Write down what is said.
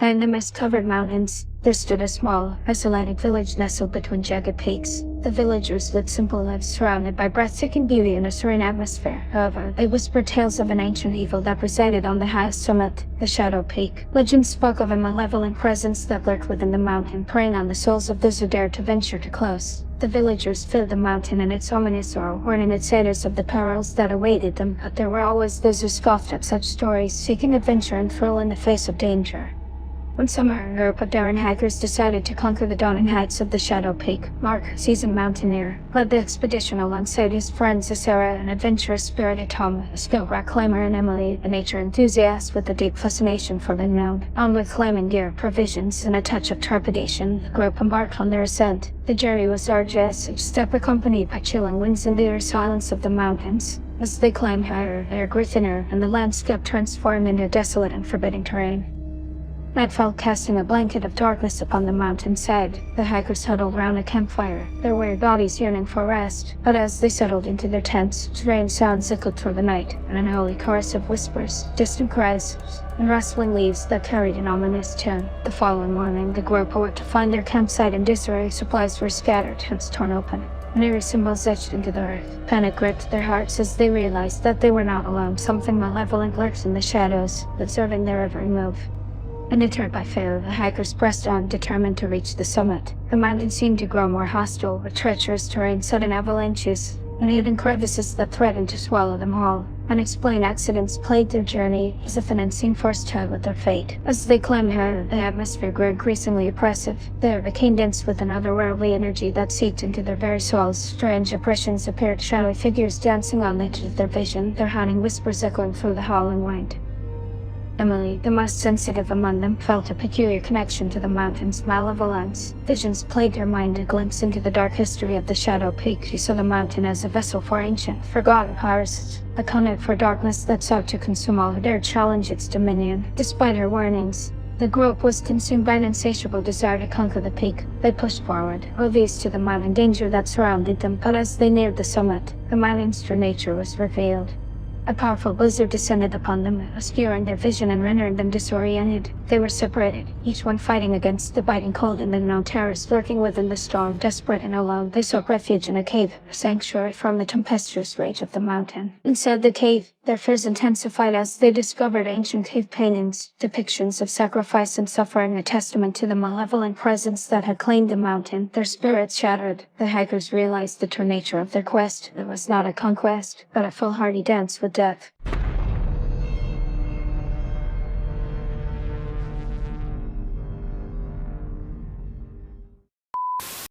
In the mist-covered mountains, there stood a small, isolated village nestled between jagged peaks. The villagers lived simple lives surrounded by breathtaking beauty and a serene atmosphere. However, they whispered tales of an ancient evil that resided on the highest summit, the Shadow Peak. Legends spoke of a malevolent presence that lurked within the mountain, preying on the souls of those who dared to venture too close. The villagers feared the mountain and its ominous aura, warning outsiders of the perils that awaited them, but there were always those who scoffed at such stories, seeking adventure and thrill in the face of danger. One summer, a group of daring hikers decided to conquer the daunting heights of the Shadow Peak. Mark, a seasoned mountaineer, led the expedition alongside his friends Sarah, an adventurous spirited Tom, a skilled rock climber, and Emily, a nature enthusiast with a deep fascination for the unknown. Armed with climbing gear, provisions, and a touch of trepidation, the group embarked on their ascent. The journey was arduous, each step accompanied by chilling winds and the eerie silence of the mountains. As they climbed higher, the air grew thinner, and the landscape transformed into desolate and forbidding terrain. Night fell, casting a blanket of darkness upon the mountainside. The hikers huddled round a campfire, their weary bodies yearning for rest. But as they settled into their tents, strange sounds echoed through the night, an unholy chorus of whispers, distant cries, and rustling leaves that carried an ominous tune. The following morning, the group awoke to find their campsite in disarray. Supplies were scattered, tents torn open, and eerie symbols etched into the earth. Panic gripped their hearts as they realized that they were not alone. Something malevolent lurked in the shadows, observing their every move. Undeterred by fear, the hikers pressed on, determined to reach the summit. The mountain seemed to grow more hostile, with treacherous terrain, sudden avalanches, and hidden crevices that threatened to swallow them whole. Unexplained accidents plagued their journey, as if an unseen force tied with their fate. As they climbed higher, the atmosphere grew increasingly oppressive. The air became dense with an otherworldly energy that seeped into their very souls. Strange apparitions appeared, shadowy figures dancing on the edge of their vision, their haunting whispers echoing through the howling wind. Emily, the most sensitive among them, felt a peculiar connection to the mountain's malevolence. Visions plagued her mind, a glimpse into the dark history of the Shadow Peak. She saw the mountain as a vessel for ancient, forgotten powers, a conduit for darkness that sought to consume all who dared challenge its dominion. Despite her warnings, the group was consumed by an insatiable desire to conquer the peak. They pushed forward, oblivious to the mountain danger that surrounded them, but as they neared the summit, the mountain's true nature was revealed. A powerful blizzard descended upon them, obscuring their vision and rendering them disoriented. They were separated, each one fighting against the biting cold and the unknown terrors lurking within the storm. Desperate and alone, they sought refuge in a cave, a sanctuary from the tempestuous rage of the mountain. Inside the cave, their fears intensified as they discovered ancient cave paintings, depictions of sacrifice and suffering, a testament to the malevolent presence that had claimed the mountain. Their spirits shattered. The hikers realized the true nature of their quest. It was not a conquest, but a foolhardy dance with death.